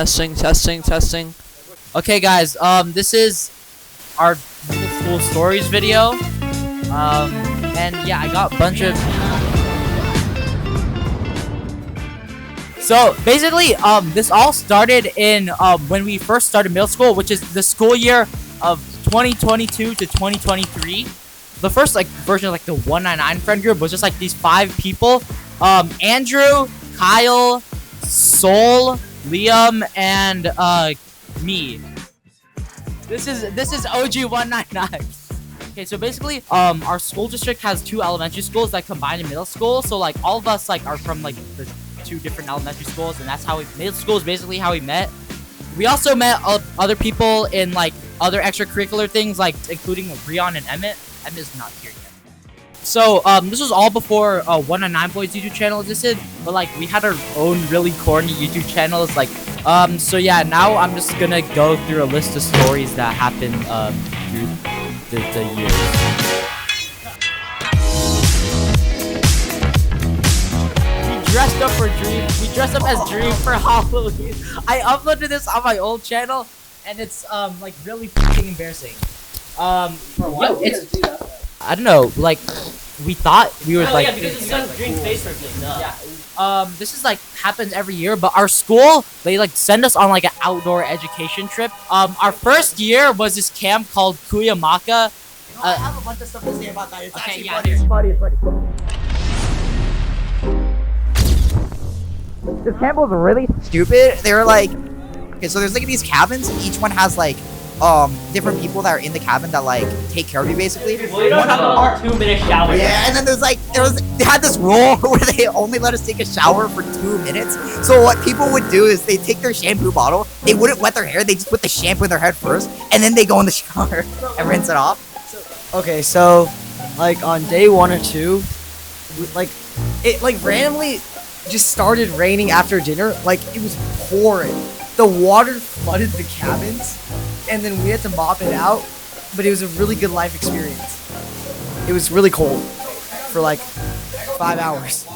Testing. Okay, guys. This is our middle school stories video. And yeah, I got a bunch of. So basically, this all started in when we first started middle school, which is the school year of 2022 to 2023. The first version of the 199 friend group was just these 5 people: Andrew, Kyle, Sol, Liam, and me. This is OG 199. Okay, so basically, our school district has 2 elementary schools that combine in middle school. So all of us are from the 2 different elementary schools, and that's how middle school is basically how we met. We also met other people in other extracurricular things, including Rion and Emmett. Emmett's not here yet. So this was all before 199 Boys YouTube channel existed, but we had our own really corny YouTube channels. So yeah, now I'm just gonna go through a list of stories that happened through the years. We dressed up as Dream for Halloween. I uploaded this on my old channel, and it's really fucking embarrassing. For what? I don't know. We thought we were yeah, because it's got Dream face or thing. Yeah. This is happens every year, but our school, they send us on an outdoor education trip. Our first year was this camp called Kuyamaka. I have a bunch of stuff to say about that. It's Okay, actually yeah, funny. it's It's funny. This camp was really stupid. They were okay, so there's these cabins. Each one has different people that are in the cabin that take care of you basically. Well, you don't have a 2-minute shower. Yeah, and then they had this rule where they only let us take a shower for 2 minutes. So what people would do is they take their shampoo bottle, they wouldn't wet their hair, they just put the shampoo in their head first, and then they go in the shower and rinse it off. Okay, so on day 1 or 2, it randomly just started raining after dinner. It was pouring. The water flooded the cabins, and then we had to mop it out. But it was a really good life experience. It was really cold for 5 hours.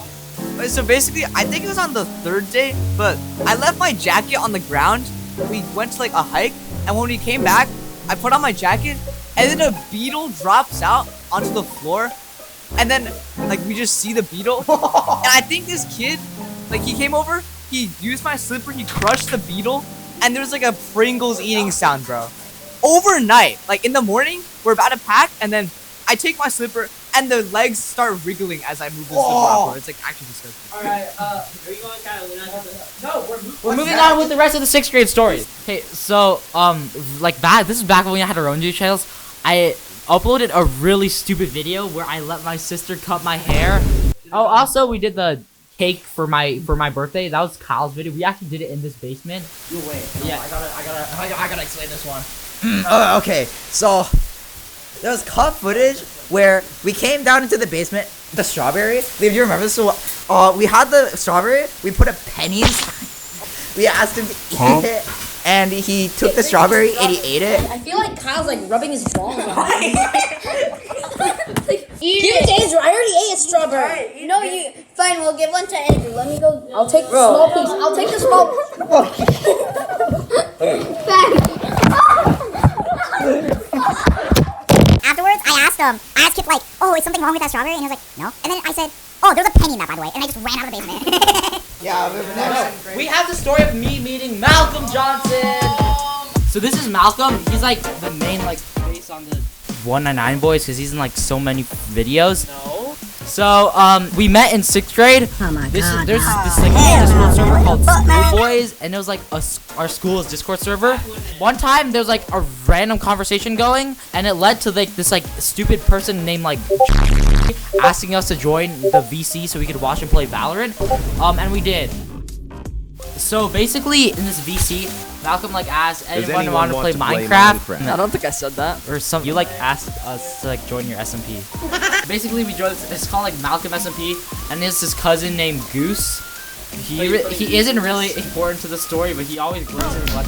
So basically, I think it was on the 3rd day, but I left my jacket on the ground. We went to a hike, and when we came back, I put on my jacket, and then a beetle drops out onto the floor, and then we just see the beetle. And I think this kid, he came over, he used my slipper, he crushed the beetle, and there was a Pringles eating sound, bro. Overnight, in the morning, we're about to pack, and then I take my slipper, and the legs start wriggling as I move the slipper upward. It's actually disgusting. Alright, are you going Catalina? No, We're moving on with the rest of the 6th grade stories. Okay, so this is back when we had our own YouTube channels. I uploaded a really stupid video where I let my sister cut my hair. Oh, also we did the cake for my birthday. That was Kyle's video. We actually did it in this basement. You wait. Yeah. I gotta explain this one. Okay, so there was cut footage where we came down into the basement. The strawberry. Liam, do you remember this? So, we had the strawberry. We put a penny inside. We asked him to eat it, and he took the strawberry and he ate it. I feel like Kyle's rubbing his balls on it. Eat it. I already ate a strawberry. No, you. Fine, we'll give one to Andrew. Let me go. I'll take the small piece. I'll take the small. Afterwards, I asked Kip oh, is something wrong with that strawberry? And he was like, no. And then I said, oh, there's a penny in that, by the way. And I just ran out of the basement. Yeah, We have the story of me meeting Malcolm Johnson. So this is Malcolm. He's the main face on the 199 Boys because he's in so many videos. No. So we met in 6th grade. Oh my There's god. this Discord server called School Boys, and it was our school's Discord server. One time there was a random conversation going, and it led to this stupid person named asking us to join the VC so we could watch and play Valorant. And we did. So basically in this VC, Malcolm asked anyone want to play Minecraft. I don't think I said that. Or some you asked us to join your SMP. Basically we joined it's called Malcolm SMP, and there's this cousin named Goose. He isn't really important to the story, but he always brings in what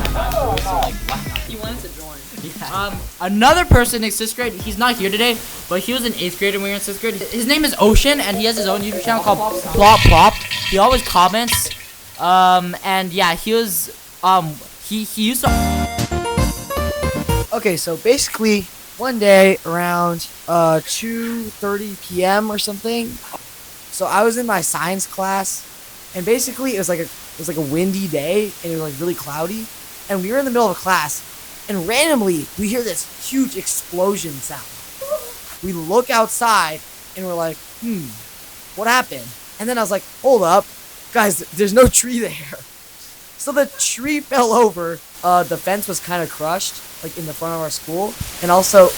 He wanted to join. Yeah. Another person in 6th grade, he's not here today, but he was in 8th grade when we were in 6th grade. His name is Ocean, and he has his own YouTube channel called Plop Plop. He always comments. And yeah, he was he used to. Okay, so basically, one day around 2:30 p.m. or something, so I was in my science class, and basically it was like a windy day, and it was like really cloudy, and we were in the middle of a class, and randomly we hear this huge explosion sound. We look outside, and we're like, what happened? And then I was like, hold up, guys, there's no tree there. So the tree fell over. The fence was kind of crushed, like in the front of our school, and also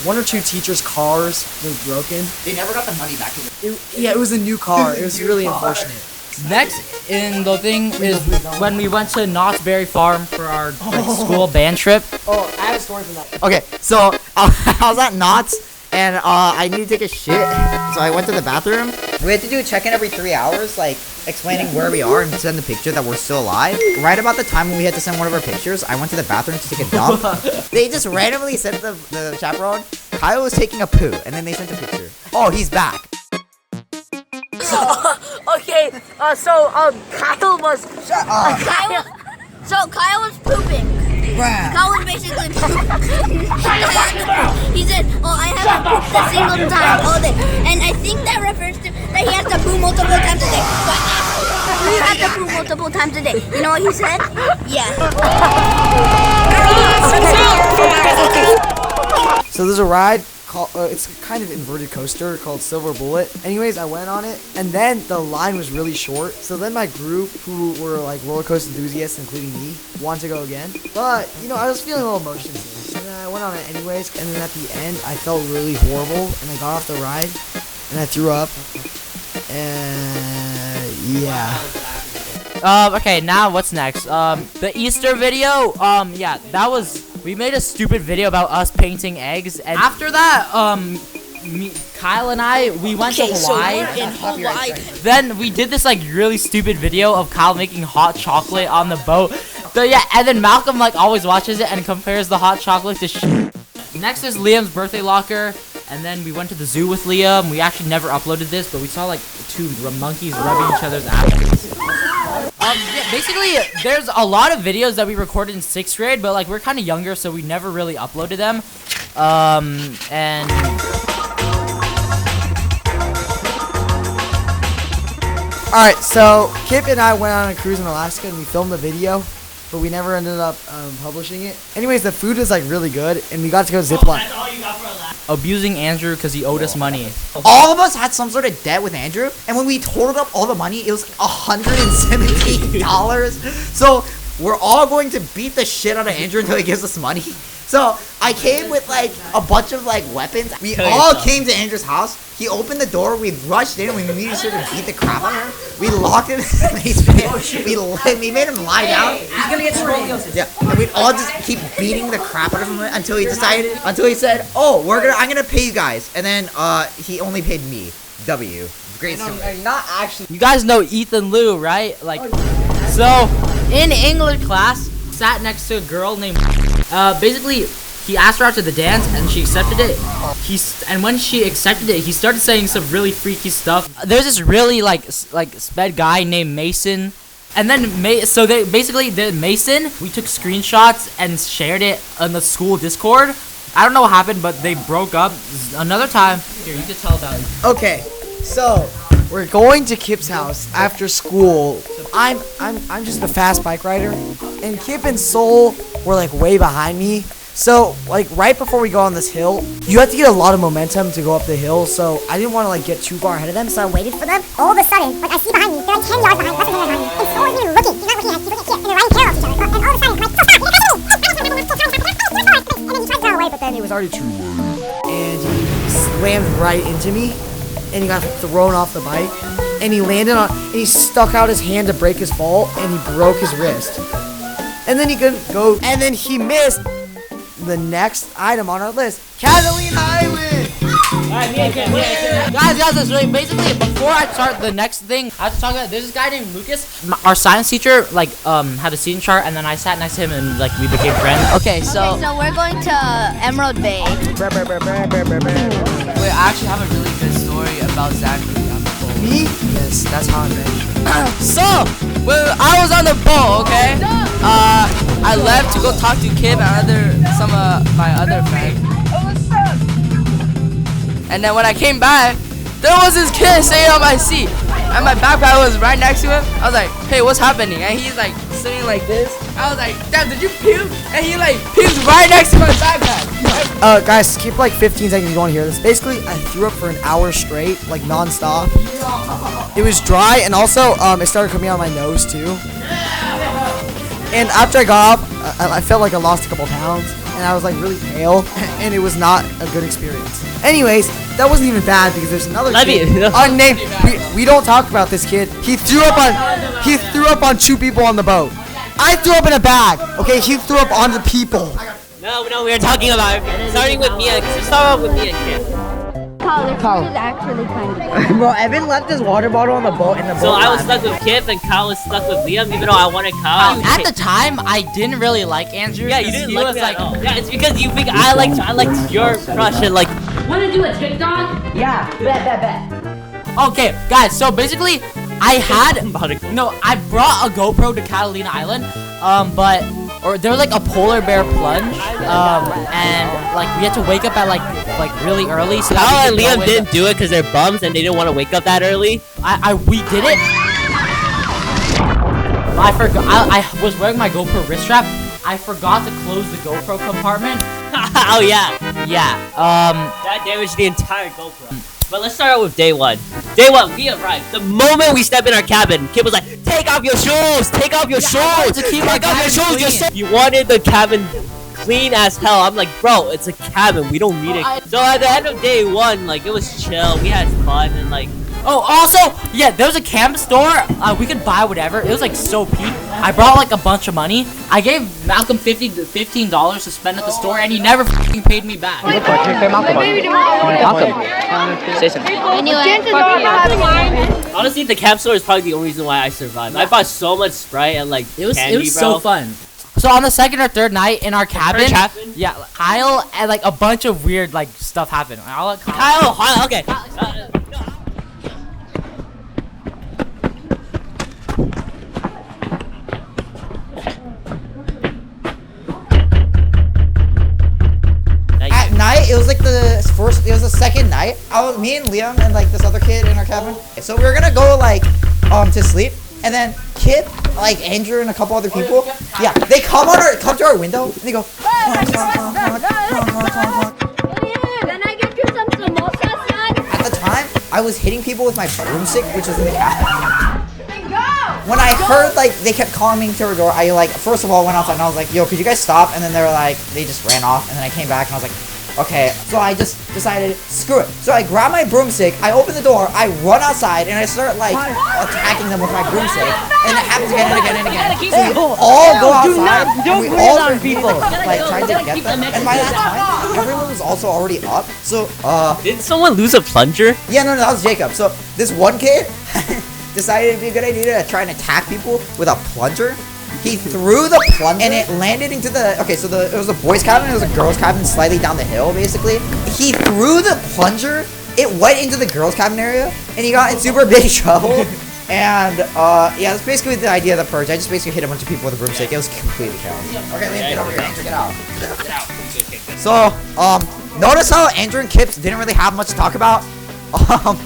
one or two teachers' cars were broken. They never got the money back. It was a new car. It was really unfortunate. Next in the thing is when we went to Knott's Berry Farm for our school band trip. Oh, I have a story from that. Okay, so I was at Knott's and I needed to take a shit, so I went to the bathroom. We had to do a check-in every 3 hours, like explaining where we are and send the picture that we're still alive. Right about the time when we had to send one of our pictures, I went to the bathroom to take a dump. They just randomly sent the chaperone, Kyle was taking a poo, and then they sent a picture. Oh, he's back. Okay, Kyle was. Kyle was pooping. Kyle was basically pooping. He said, I haven't pooped a single time all day. And I think that refers to that he has to poo multiple times a day. You have to poo multiple times a day. You know what he said? Yeah. So there's a ride called, it's a kind of inverted coaster called Silver Bullet. Anyways, I went on it, and then the line was really short. So then my group, who were like roller coaster enthusiasts, including me, wanted to go again. But, I was feeling a little emotion. So then I went on it anyways, and then at the end, I felt really horrible, and I got off the ride, and I threw up. And yeah. Okay, now what's next? The Easter video. Yeah, we made a stupid video about us painting eggs, and after that, Kyle and I, we went to Hawaii. So we're in Hawaii. Then we did this like really stupid video of Kyle making hot chocolate on the boat. So yeah, and then Malcolm like always watches it and compares the hot chocolate to shit. Next is Liam's birthday locker, and then we went to the zoo with Liam. We actually never uploaded this, but we saw like two monkeys rubbing each other's asses. Yeah, basically, there's a lot of videos that we recorded in 6th grade, but like we're kind of younger, so we never really uploaded them. And Alright, so Kip and I went on a cruise in Alaska, and we filmed a video, but we never ended up publishing it. Anyways, the food was like really good, and we got to go zipline. That's all you got for a laugh. Abusing Andrew because he owed us money. All of us had some sort of debt with Andrew, and when we totaled up all the money, it was $117. So we're all going to beat the shit out of Andrew until he gives us money. So I came with like a bunch of like weapons. We all came to Andrew's house. He opened the door. We rushed in. We immediately started to beat the crap out of him. We locked him in the basement. We made him lie down. He's gonna get scoliosis. Yeah, and we'd all just keep beating the crap out of him until he said, "Oh, I'm gonna pay you guys," and then he only paid me. W. Great story. Not actually. You guys know Ethan Liu, right? Like, so in English class, sat next to a girl named. Basically, he asked her out to the dance, and she accepted it. And when she accepted it, he started saying some really freaky stuff. There's this really like sped guy named Mason, and then we took screenshots and shared it on the school Discord. I don't know what happened, but they broke up. Another time, here you can tell about it. Okay, so we're going to Kip's house after school. I'm just a fast bike rider, and Kip and Soul were like way behind me. So like right before we go on this hill, you have to get a lot of momentum to go up the hill. So I didn't want to like get too far ahead of them, so I waited for them. All of a sudden, like I see behind me, they're like 10 yards behind, less than 10 yards behind me. And Soul isn't even looking. He's not looking at Kip, and they're riding parallel to each other. And all of a sudden, like, so stop, you're catching me! And then he tried to run away, but then it was already too late. And he slammed right into me, and he got thrown off the bike. And he landed on, and he stuck out his hand to break his fall, and he broke his wrist. And then he couldn't go, and then he missed the next item on our list, Catalina Island. Alright, Guys, that's really basically before I start the next thing, I have to talk about. There's this guy named Lucas. Our science teacher had a seating chart, and then I sat next to him, and like we became friends. Okay, so we're going to Emerald Bay. Wait, I actually have a really good story about Zachary on the boat. Me? Yes, that's how I met. so when I was on the boat, okay, I left to go talk to Kip and some of my other friends. And then when I came back, there was this kid sitting on my seat, and my backpack was right next to him. I was like, hey, what's happening? And he's like sitting like this. I was like, damn, did you puke? And he like puked right next to my backpack. Guys, keep like 15 seconds. You want to hear this? Basically, I threw up for an hour straight, like non-stop. It was dry, and also it started coming out of my nose too. And after I got off, I felt like I lost a couple pounds, and I was like really pale, and it was not a good experience. Anyways, that wasn't even bad because there's another kid unnamed. We don't talk about this kid. He threw up on 2 people on the boat. I threw up in a bag. Okay, he threw up on the people. No, we were talking about starting with Mia. Let's start off with Mia and Kip. Kyle, is actually kind of Bro, Evan left his water bottle on the boat in the boat. So I was stuck with Kip and Kyle was stuck with Liam, even though I wanted Kyle. At the time, I didn't really like Andrew. Yeah, you didn't like me at all. Yeah, it's because you think I liked your crush and like. Wanna do a TikTok? Yeah, bet. Okay, guys, so basically, I brought a GoPro to Catalina Island, there was like a polar bear plunge, and like we had to wake up at like really early. So Kyle and Liam didn't do it because they're bums and they didn't want to wake up that early. We did it. I forgot. I was wearing my GoPro wrist strap. I forgot to close the GoPro compartment. Oh yeah. Yeah. That damaged the entire GoPro. But let's start out with day one. Day one, we arrived. The moment we step in our cabin, Kip was like, "Take off your shoes! Take off your shoes! To keep Take off your shoes!" You wanted the cabin clean as hell. I'm like, bro, it's a cabin. We don't need it. So at the end of day one, like it was chill. We had fun and like. Oh, also, yeah, there was a camp store. We could buy whatever. It was like so peak. I brought like a bunch of money. I gave Malcolm $15 to spend at the store, and he never fucking paid me back. Say something. Honestly, the camp store is probably the only reason why I survived. I bought so much Sprite and like It was candy, so fun. So on the second or third night in our cabin, happened? yeah, Kyle and like a bunch of weird like stuff happened. I'll let Kyle, okay. At night, it was like the second night. Me and Liam and like this other kid in our cabin. So we were gonna go like to sleep, and then Kip, like Andrew and a couple other people, yeah, they come to our window and they go. Can I get you some samosas, son? At the time, I was hitting people with my broomstick, which was in the cabin. When I heard like they kept calling me to our door, I like first of all went outside and I was like, "Yo, could you guys stop?" And then they just ran off, and then I came back and I was like, "Okay." So I just decided, screw it. So I grab my broomstick, I open the door, I run outside, and I start like attacking them with my broomstick, and it happens again and again and again. So we all go outside, and we all start people like trying to get them. And by that time, everyone was also already up. So Did someone lose a plunger? yeah, no, that was Jacob. So this one kid decided it'd be a good idea to try and attack people with a plunger. He threw the plunger and it landed into the it was a boys' cabin, it was a girls' cabin slightly down the hill basically. He threw the plunger, it went into the girls' cabin area, and he got in super big trouble. And yeah, that's basically the idea of the purge. I just basically hit a bunch of people with a broomstick. It was completely chaos. Okay, Liam, get over here. Andrew, get out. So, notice how Andrew and Kips didn't really have much to talk about.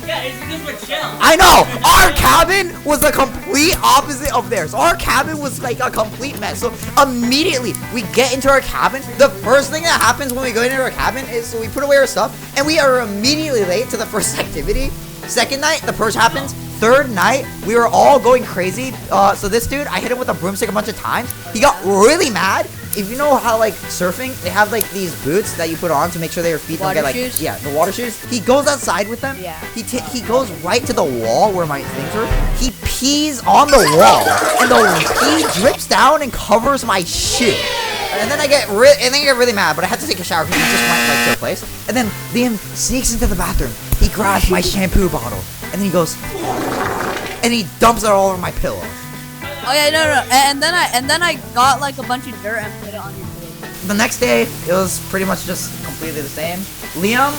Yeah, it's because we're chill. I know! Our cabin was the complete opposite of theirs. Our cabin was like a complete mess. So immediately we get into our cabin. The first thing that happens when we go into our cabin is so we put away our stuff and we are immediately late to the first activity. Second night, the purge happens. Third night, we were all going crazy. So this dude, I hit him with a broomstick a bunch of times. He got really mad. If you know how like surfing, they have like these boots that you put on to make sure that your feet don't get like shoes? yeah, the water shoes. He goes outside with them. Yeah. He goes right to the wall where my things were. He pees on the wall, and the pee drips down and covers my shoe. And then I get really mad, but I had to take a shower because he just went like to a place. And then Liam sneaks into the bathroom. He grabs my shampoo bottle, and then he goes, and he dumps it all over my pillow. Oh yeah, no. And then I got like a bunch of dirt and put it on your pillow. The next day, it was pretty much just completely the same. Liam,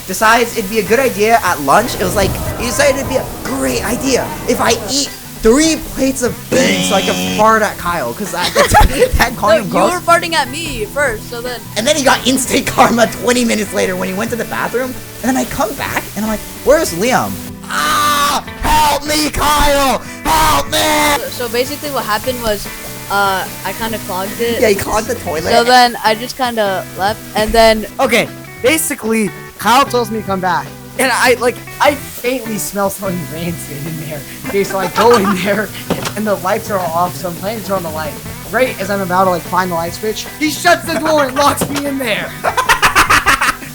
decides it'd be a good idea at lunch. It was like, he decided it'd be a great idea if I eat 3 plates of food so I could fart at Kyle because that called No, him you gross. were farting at me first, so then. And then he got instant karma 20 minutes later when he went to the bathroom. And then I come back and I'm like, where's Liam? Ah! Help me, Kyle! Help me! So basically, what happened was, I kind of clogged it. Yeah, he clogged the toilet. So then I just kind of left, and then Okay, basically, Kyle tells me to come back. And I faintly smell something rancid in there. Okay, so I go in there, and the lights are off, so I'm planning to turn on the light. Right as I'm about to, like, find the light switch, he shuts the door and locks me in there.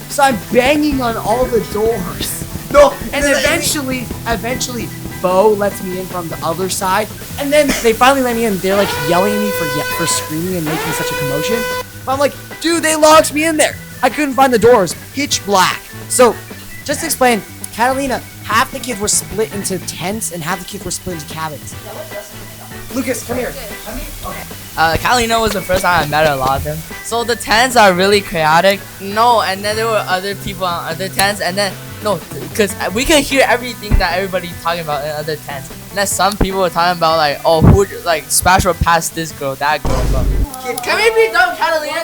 So I'm banging on all the doors. No, And eventually, Bo lets me in from the other side. And then they finally let me in. They're, like, yelling at me for screaming and making such a commotion. But I'm like, dude, they locked me in there. I couldn't find the doors. Pitch black. So, just to explain, Catalina, half the kids were split into tents and half the kids were split into cabins. Lucas, come here. Catalina was the first time I met a lot of them. So the tents are really chaotic. No, and then there were other people on other tents, and then no, because we could hear everything that everybody's talking about in other tents. And then some people were talking about like, oh, who like Smash will pass this girl, that girl. But can we be done, Catalina?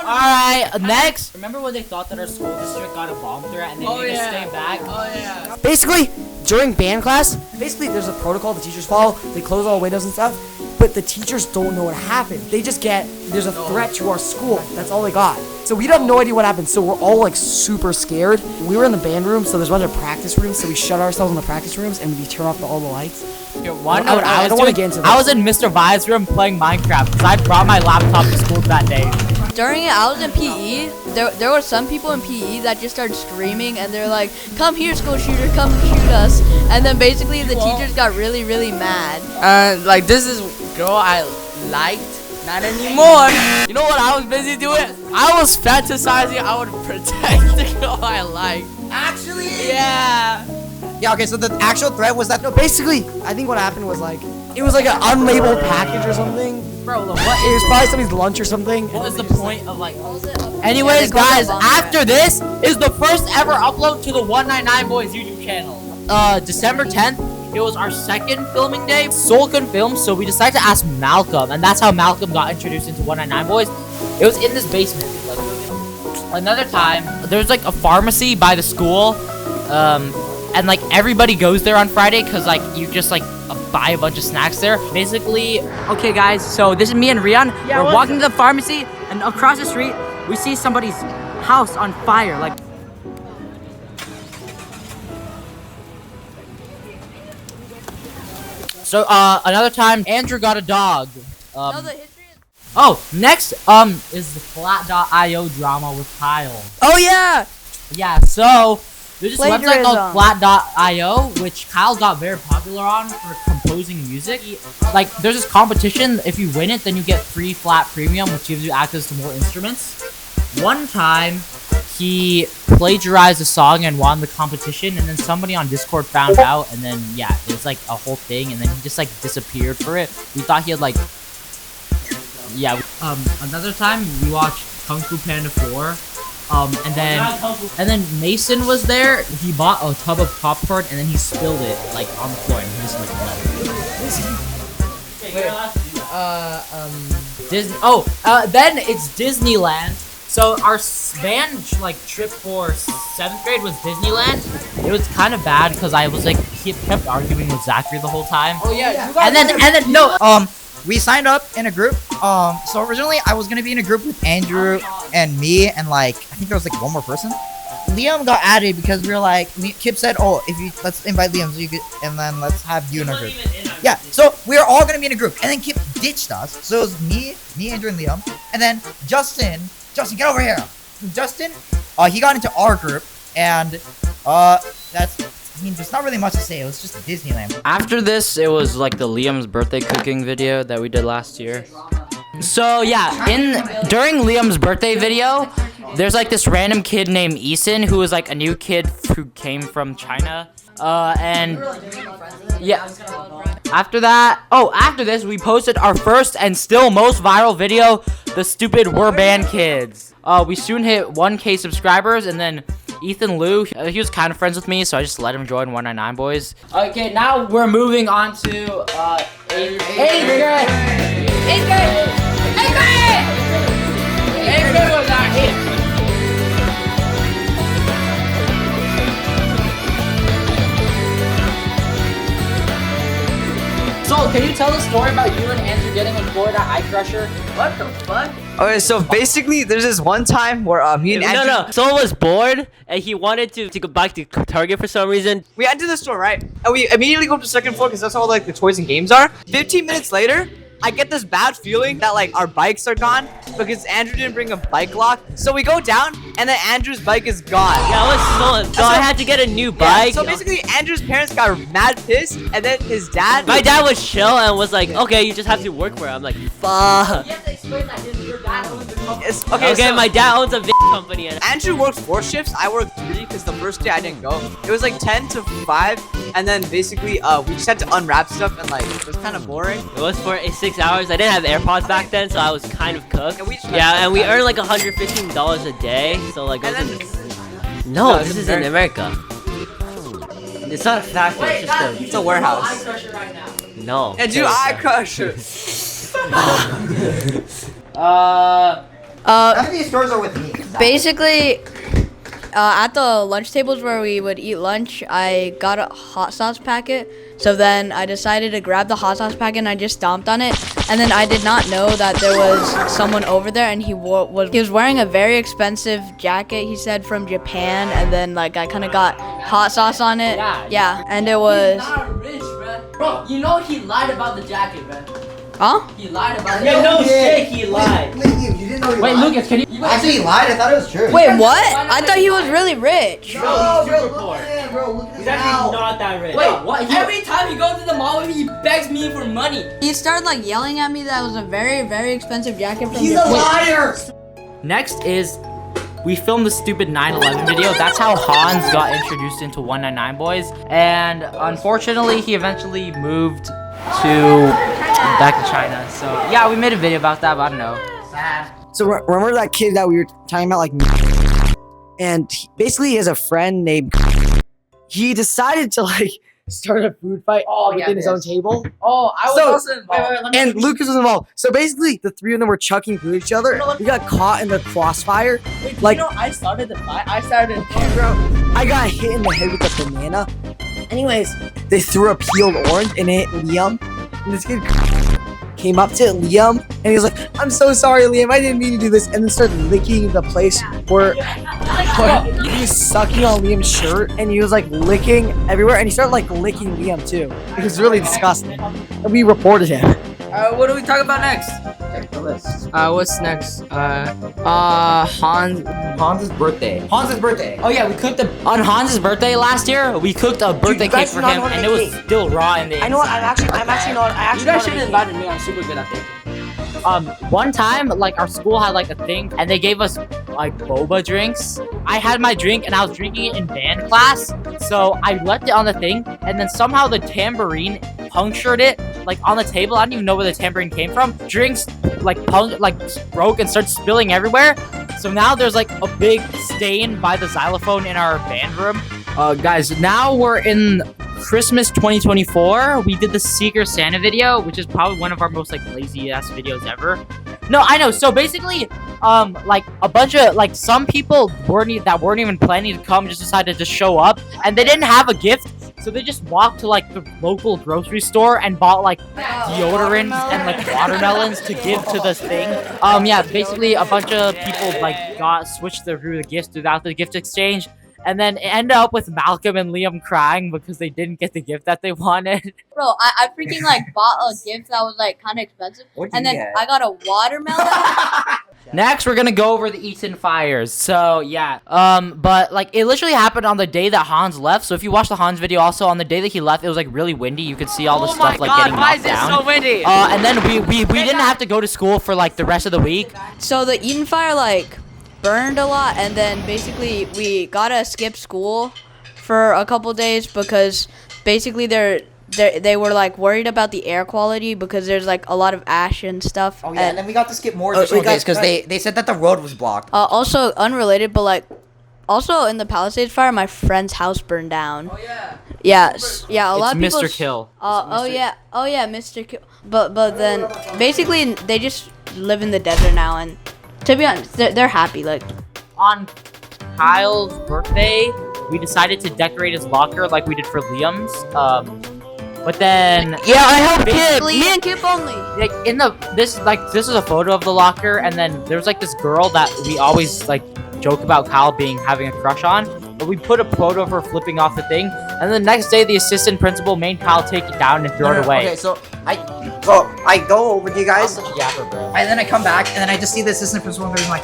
Alright, next. Remember when they thought that our school district got a bomb threat and they made us stay back? Oh yeah. Basically, during band class, there's a protocol the teachers follow. They close all the windows and stuff, but the teachers don't know what happened. They just get, there's a threat to our school. That's all they got. So we have no idea what happened. So we're all like super scared. We were in the band room, so there's a bunch of practice rooms. So we shut ourselves in the practice rooms and we turn off all the lights. Here, one I note I don't was want to doing, get into I was in Mr. Vi's room playing Minecraft because I brought my laptop to school that day. during it, I was in PE. There were some people in PE that just started screaming, and they're like, "Come here, school shooter, come shoot us!" And then basically the teachers got really, really mad. Like this is girl I liked, not anymore. You know what I was busy doing? I was fantasizing I would protect the girl I liked. Actually? Yeah. Yeah, okay, so the actual threat was that... No, basically, I think what happened was like, it was like an unlabeled package or something. Bro, what It was probably somebody's lunch or something. What was the point of like? Yeah, Anyways, they called it guys, a bomb after this is the first ever upload to the 199 Boys YouTube channel. December 10th, it was our second filming day. Soul couldn't film, so we decided to ask Malcolm, and that's how Malcolm got introduced into 199 Boys. It was in this basement. Like, another time, there's like a pharmacy by the school, and like everybody goes there on Friday because like you just like buy a bunch of snacks there. Basically, okay guys, so this is me and Rian. We're walking to the pharmacy, and across the street we see somebody's house on fire. Like, so another time Andrew got a dog. No, the history is- Oh, next is the flat.io drama with Kyle. Oh yeah. Yeah, so there's this website called Plagiarism. flat.io, which Kyle got very popular on for composing music. Like, there's this competition. If you win it, then you get free flat premium, which gives you access to more instruments. One time, he plagiarized a song and won the competition, and then somebody on Discord found out, and then, yeah, it was like a whole thing, and then he just like disappeared for it. We thought he had like, yeah. Another time, we watched Kung Fu Panda 4. And then Mason was there. He bought a tub of popcorn and then he spilled it like on the floor and he just like left. Disney. Oh, then it's Disneyland. So our band like trip for 7th grade was Disneyland. It was kind of bad because I was like he kept arguing with Zachary the whole time. Oh yeah. And then no. We signed up in a group. So originally I was gonna be in a group with Andrew and me and like I think there was like one more person. Liam got added because we were like Kip said, "Oh, if you let's invite Liam so you could, and then let's have you in our group." Yeah, so we were all gonna be in a group, and then Kip ditched us. So it was me, Andrew, and Liam, and then Justin, get over here. Justin, he got into our group, and that's. I mean, there's not really much to say. It was just Disneyland. After this, it was like the Liam's birthday cooking video that we did last year. So yeah, during Liam's birthday video, there's like this random kid named Eason who was like a new kid who came from China. And yeah. After this, we posted our first and still most viral video, the stupid We're Band Kids. We soon hit 1K subscribers, and then Ethan Liu, he was kind of friends with me, so I just let him join 199 Boys. Okay, now we're moving on to 8th grade. 8th grade! 8th grade! 8th grade! 8th grade was our hit. So, can you tell the story about you and Andrew getting in Florida Eye Crusher? What the fuck? Okay, so basically, there's this one time where me and Andrew... No. Someone was bored and he wanted to go back to Target for some reason. We enter the store, right? And we immediately go up to the second floor because that's all like the toys and games are. 15 minutes later, I get this bad feeling that like our bikes are gone because Andrew didn't bring a bike lock. So we go down and then Andrew's bike is gone. Yeah, it was stolen. So I had to get a new bike. So basically Andrew's parents got mad pissed and then his dad... My dad was chill and was like, okay, you just have to work for it. I'm like, fuck. You have to explain that your dad owns the company. Okay, my dad owns a company. And Andrew worked 4 shifts, I worked 3 because the first day I didn't go. It was like 10 to 5 and then basically we just had to unwrap stuff and like it was kind of boring. It was for 6 hours. I didn't have AirPods back then, so I was kind of cooked. And we earned like $115 a day. So like, no, this is in America. It's not a factory. It's a warehouse. No. And do Eye Crusher. None of these stores are with me. Basically, at the lunch tables where we would eat lunch, I got a hot sauce packet. So then I decided to grab the hot sauce packet and I just stomped on it. And then I did not know that there was someone over there and he was wearing a very expensive jacket, he said, from Japan. And then like I kind of got hot sauce on it. Yeah, and it was... He's not rich, bro. You know he lied about the jacket, bro. Huh? He lied about it. Yeah, no shit, he lied. Wait, you didn't know he Wait, lied? Lucas, can you... Actually, he lied. I thought it was true. Wait, what? I thought he was really rich. Bro, look at him, bro. Look at He's him actually now. not that rich. Wait, what? Every time he goes to the mall with me, he begs me for money. He started like yelling at me that it was a very, very expensive jacket from He's a Japan. liar. Next is, we filmed the stupid 9/11 video. That's how Hans got introduced into 199 Boys. And unfortunately, he eventually moved back to China. So yeah, we made a video about that, but I don't know. Sad. So remember that kid that we were talking about, like, and basically he has a friend named. He decided to like start a food fight within his own table. Oh, I was also involved. And Lucas was involved. So basically, the 3 of them were chucking food at each other. We got caught in the crossfire. Wait, like, you know, I started the fight. I started. bro, I got hit in the head with a banana. Anyways, they threw a peeled orange and it hit Liam. And this kid came up to Liam and he was like, "I'm so sorry, Liam. I didn't mean to do this." And then started licking the place where he was sucking on Liam's shirt and he was like licking everywhere. And he started like licking Liam too. It was really disgusting. And we reported him. What do we talk about next? What's next? Hans's birthday. Oh yeah, we cooked on Hans's birthday last year. We cooked a birthday cake for him, and it was still raw in the inside. I know what, I'm actually not. You guys should have invited me. I'm super good at baking. One time, like, our school had like a thing, and they gave us like boba drinks. I had my drink, and I was drinking it in band class, so I left it on the thing, and then somehow the tambourine punctured it, like, on the table. I don't even know where the tambourine came from. Drinks like broke and started spilling everywhere. So now there's like a big stain by the xylophone in our band room. Guys, now we're in Christmas 2024. We did the Secret Santa video, which is probably one of our most like lazy ass videos ever. No, I know. So basically, like a bunch of like some people weren't even planning to come, just decided to show up, and they didn't have a gift. So they just walked to like the local grocery store and bought like deodorants and like watermelons to give to this thing. Yeah, basically a bunch of people like switched through the gifts without the gift exchange. And then it ended up with Malcolm and Liam crying because they didn't get the gift that they wanted. Bro, I freaking like bought a gift that was like kind of expensive. And then I got a watermelon. Next, we're gonna go over the Eaton fires. So yeah, but like it literally happened on the day that Hans left. So if you watch the Hans video, also on the day that he left, it was like really windy. You could see all the stuff like getting knocked down. Why is it so windy? And then we didn't have to go to school for like the rest of the week. So the Eaton fire like burned a lot, and then basically we gotta skip school for a couple days because basically they were like worried about the air quality because there's like a lot of ash and stuff. Oh yeah, and then we got to skip more days because they said that the road was blocked. Also unrelated, but like Also, in the Palisades fire, my friend's house burned down. Oh yeah. Yeah, yeah. A lot of It's people. Mr. Kill. Oh yeah, Mr. Kill. But then basically they just live in the desert now, and to be honest, they're happy. Like On Kyle's birthday, we decided to decorate his locker like we did for Liam's. But then yeah, I helped Kip. Me and Kip only. like in the this is a photo of the locker, and then there's like this girl that we always like joke about Kyle having a crush on. But we put a photo of her flipping off the thing, and then the next day the assistant principal made Kyle take it down and throw it away. Okay, so I go over to you guys, Yapper, bro. and then I come back, and then I just see the assistant principal, and I'm like,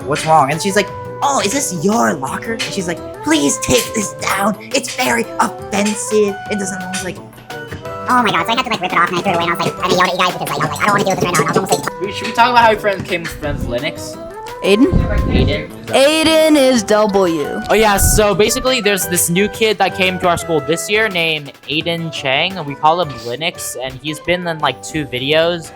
what's wrong? And she's like, oh, is this your locker? And she's like, please take this down. It's very offensive. And this, and I was like, Oh my god, so I had to like rip it off and I threw it away and I was like, I yelled at you guys because like, I was like, I don't want to deal with this right now. And I was almost like, Should we talk about how your friend with Linux? Aiden is W. Oh yeah, so basically there's this new kid that came to our school this year named Aiden Chang, and we call him Linux, and he's been in like 2 videos.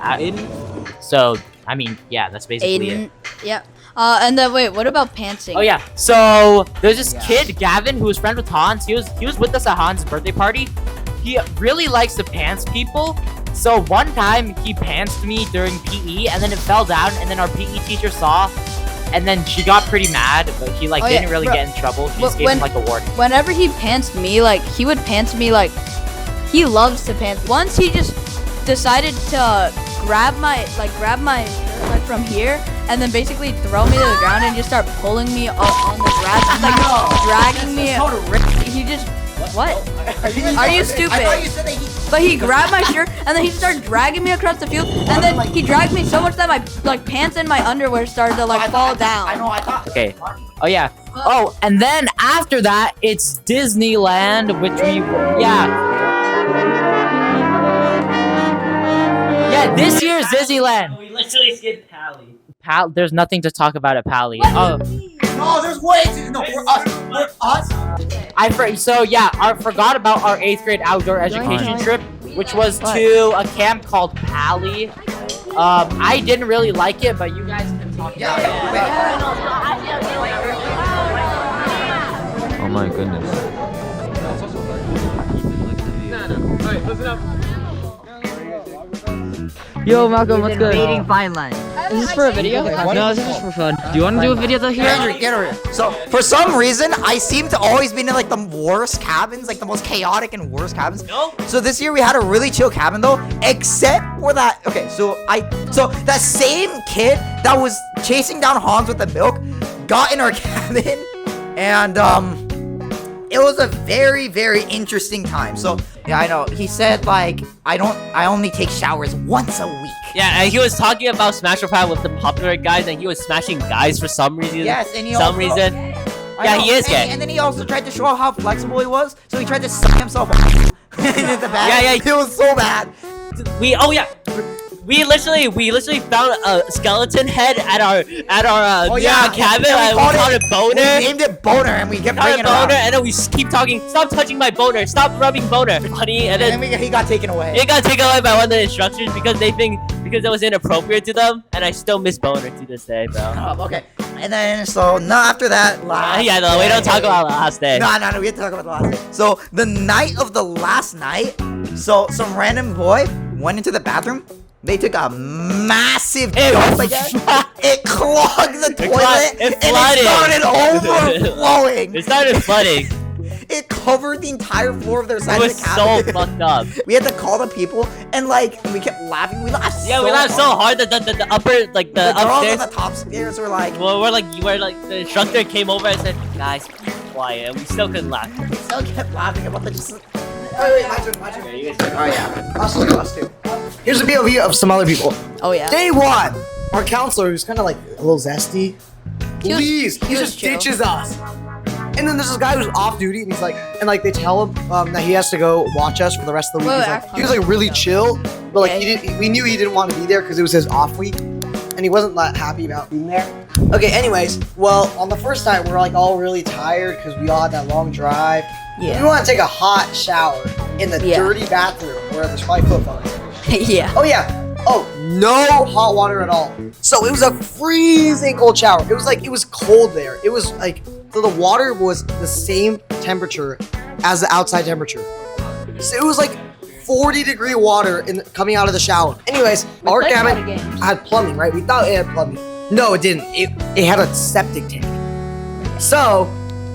So, I mean, yeah, that's basically it. Yeah. And then wait, what about pantsing? Oh yeah, so there's this kid, Gavin, who was friends with Hans. He was with us at Hans' birthday party. He really likes to pants people. So one time he pantsed me during PE, and then it fell down, and then our PE teacher saw, and then she got pretty mad, but he like didn't really get in trouble. She just gave him like a warning. Whenever he pantsed me, like he would pants me like he loves to pants. Once he just decided to grab my shirt like from here and then basically throw me to the ground and just start pulling me up on the grass, like dragging me. He just what? Are you stupid? I thought you said that But he grabbed my shirt and then he started dragging me across the field, and then he dragged me so much that my like pants and my underwear started to like fall down. I thought. Okay. Oh yeah. Oh, and then after that, it's Disneyland, which yeah, this year's Disneyland. We literally skipped Pali. There's nothing to talk about at Pali. Oh. No, there's way too. No, we're us. I forgot about our 8th grade outdoor education trip, which was to a camp called Pali. I didn't really like it, but you guys can talk about it. Oh my goodness. Alright, listen up. Yo, Malcolm, what's good? Invading Vineland. Is this for a video? No, this is just for fun. Do you want to do a video though here? Get over here. So, for some reason, I seem to always be in like the worst cabins, like the most chaotic and worst cabins. No. So this year we had a really chill cabin though, except for that. Okay, so that same kid that was chasing down Hans with the milk got in our cabin, and it was a very, very interesting time. So yeah, I know. He said like I only take showers once a week. Yeah, and he was talking about Smash Pad with the popular guys, and he was smashing guys for some reason. Yes, and he Yeah, he is gay. And then he also tried to show off how flexible he was, so he tried to suck himself off into the back. Yeah. It was so bad. We literally found a skeleton head at our cabin. And We called it Boner. We named it Boner, and we kept Called bringing it it around. Boner, and then we keep talking. Stop touching my boner. Stop rubbing boner. Funny, and then he got taken away. it got taken away by one of the instructors because it was inappropriate to them, and I still miss boner to this day, bro. Okay. And then, so, no, after that, we don't talk about the last day. No, we have to talk about the last day. So, the night of the last night, so some random boy went into the bathroom. They took a massive dump again. It clogged the toilet, It and it started overflowing. It started flooding. It covered the entire floor of their side It of was the cabin. so fucked up. We had to call the people, and like, we kept laughing. We laughed Yeah, we laughed so hard that the upper, like the girls upstairs. on the top stairs were like, Well, we're like the instructor came over and said, guys, be quiet, and we still couldn't laugh. we still kept laughing about the just. Wait, my turn. Oh yeah, us too. Here's a POV of some other people. Oh yeah. Day 1, our counselor, who's kind of like a little zesty, He was just chill. ditches us. And then there's this guy who's off duty, and he's like, they tell him that he has to go watch us for the rest of the week. He was like really chill, but like we knew he didn't want to be there because it was his off week, and he wasn't that happy about being there. Okay, anyways, well, on the first night we're like all really tired because we all had that long drive. Yeah. We want to take a hot shower in the dirty bathroom where there's probably foot phones. Yeah. Oh yeah. Oh, no hot water at all. So it was a freezing cold shower. It was cold there. It was like So the water was the same temperature as the outside temperature. So it was like 40-degree water coming out of the shower. Anyways, our cabin had plumbing, right? We thought it had plumbing. No, it didn't. It had a septic tank. So,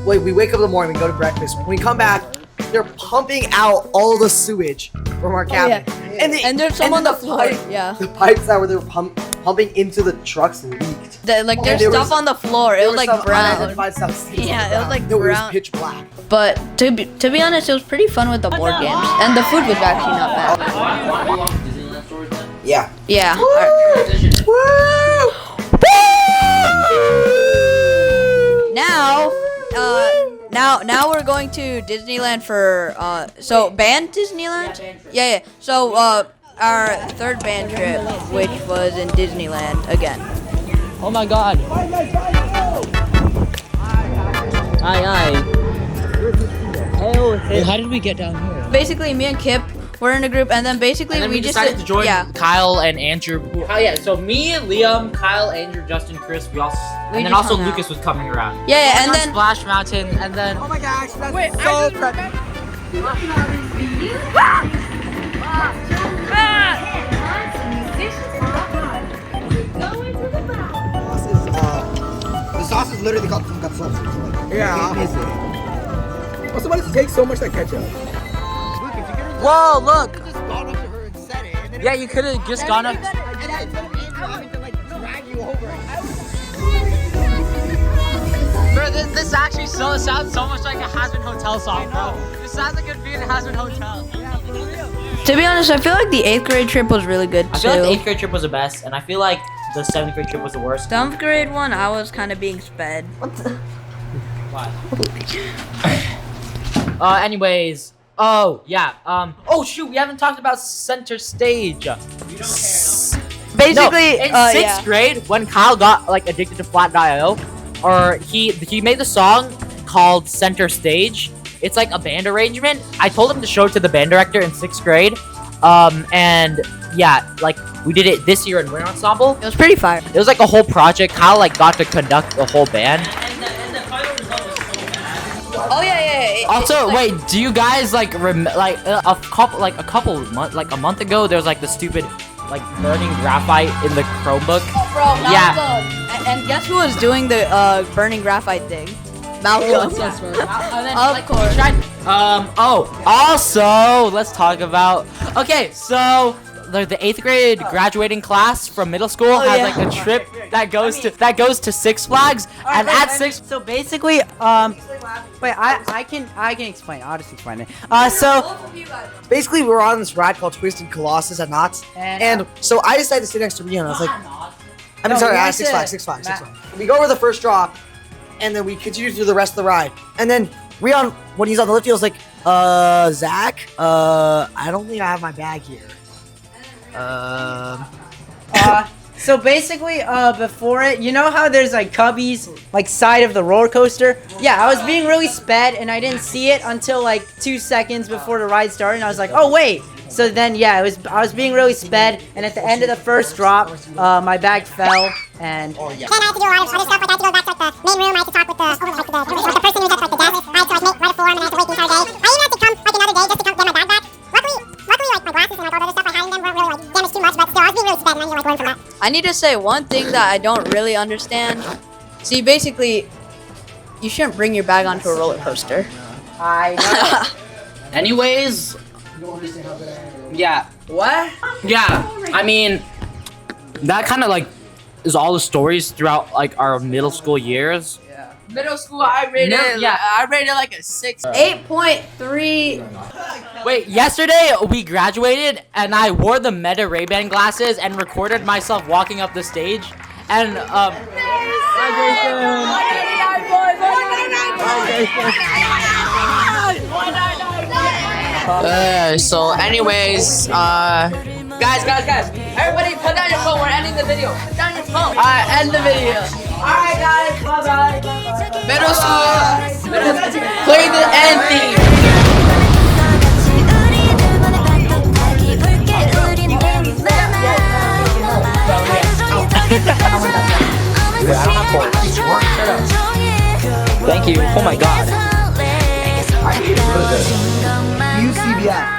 we wake up in the morning, we go to breakfast. When we come back, they're pumping out all the sewage from our cabin. And there's some on the floor. Yeah. The pipes that they were pumping into the trucks leaked. There's stuff on the floor. It was like brown. Yeah, it was like brown. It was pitch black. But to be honest, it was pretty fun with the board games, and the food was actually not bad. Yeah. Yeah. Now we're going to Disneyland for so band Disneyland. Yeah. So our third band trip, which was in Disneyland again. Oh my God. Aye. Hey, how did we get down here? Basically, me and Kip were in a group, and then basically we just decided to join Yeah. Kyle and Andrew. Oh yeah, so me, Liam, Kyle, Andrew, Justin, Chris, and then just also hung out. Lucas was coming around. Yeah, and then Splash Mountain, and then Oh my gosh, that's so preppy. The sauce is literally called tonkatsu. Yeah. What's the one that takes so much like ketchup? whoa, look. Yeah, you could have just gone up. Bro, this actually sounds so much like a Hasbin Hotel song, bro. This sounds like it'd be in a Hasbin Hotel. to be honest, I feel like the 8th grade trip was really good too. I feel like the 8th grade trip was the best, and I feel like the 7th grade trip was the worst. 7th grade one, I was kind of being sped. Why? Anyways. Oh, yeah. Oh, shoot. We haven't talked about center stage. Basically, in 6th grade, when Kyle got, like, addicted to Flat.io, or he made the song called Center Stage. It's, like, a band arrangement. I told him to show it to the band director in 6th grade. And, yeah, like, we did it this year in Winter Ensemble. It was pretty fire. It was, like, a whole project. Kyle, like, got to conduct the whole band. Oh yeah. Also, wait, do you guys like a month ago there was like the stupid like burning graphite in the Chromebook? Bro, yeah. And guess who was doing the burning graphite thing? Malcolm. Of course. Also, let's talk about. Okay, so the 8th grade graduating class from middle school has like a trip that goes to Six Flags, and at Six. So basically, wait, I can explain. I'll just explain it. So Basically, we were on this ride called Twisted Colossus at Knott's, and so I decided to sit next to Rion. I was like, Six Flags. We go over the first drop, and then we continue through the rest of the ride. And then Rion, when he's on the lift, he was like, Zach, I don't think I have my bag here. So basically, before it, you know how there's like cubbies, like side of the roller coaster? Yeah, I was being really sped, and I didn't see it until like 2 seconds before the ride started, and I was like, oh wait. So then, yeah, I was being really sped, and at the end of the first drop, my bag fell, and... Then I had to do a lot of other stuff, like I had to go back to like the main room, I had to talk with the person who's at like the desk, I had to like write a form, and I had to wait the entire day. I even had to come like another day just to come get my bag back. Luckily, like my glasses and like all the other stuff I had in them weren't really like damaged too much, but still, I was being really sped, and I need to like learn from that. I need to say one thing that I don't really understand. See, basically, you shouldn't bring your bag onto a roller coaster. I know. Anyways, yeah. What? Yeah, I mean, that kind of like is all the stories throughout like our middle school years. Middle school, I rated I rated like a 6. 8.3. Wait, yesterday we graduated and I wore the Meta Ray-Ban glasses and recorded myself walking up the stage. And So anyways, guys, everybody put down your phone, we're ending the video. Put down your phone. Alright, end the video. Alright guys, bye-bye. Middle school, play the end theme. Thank you. Oh my god. I think it's really good. UCBF.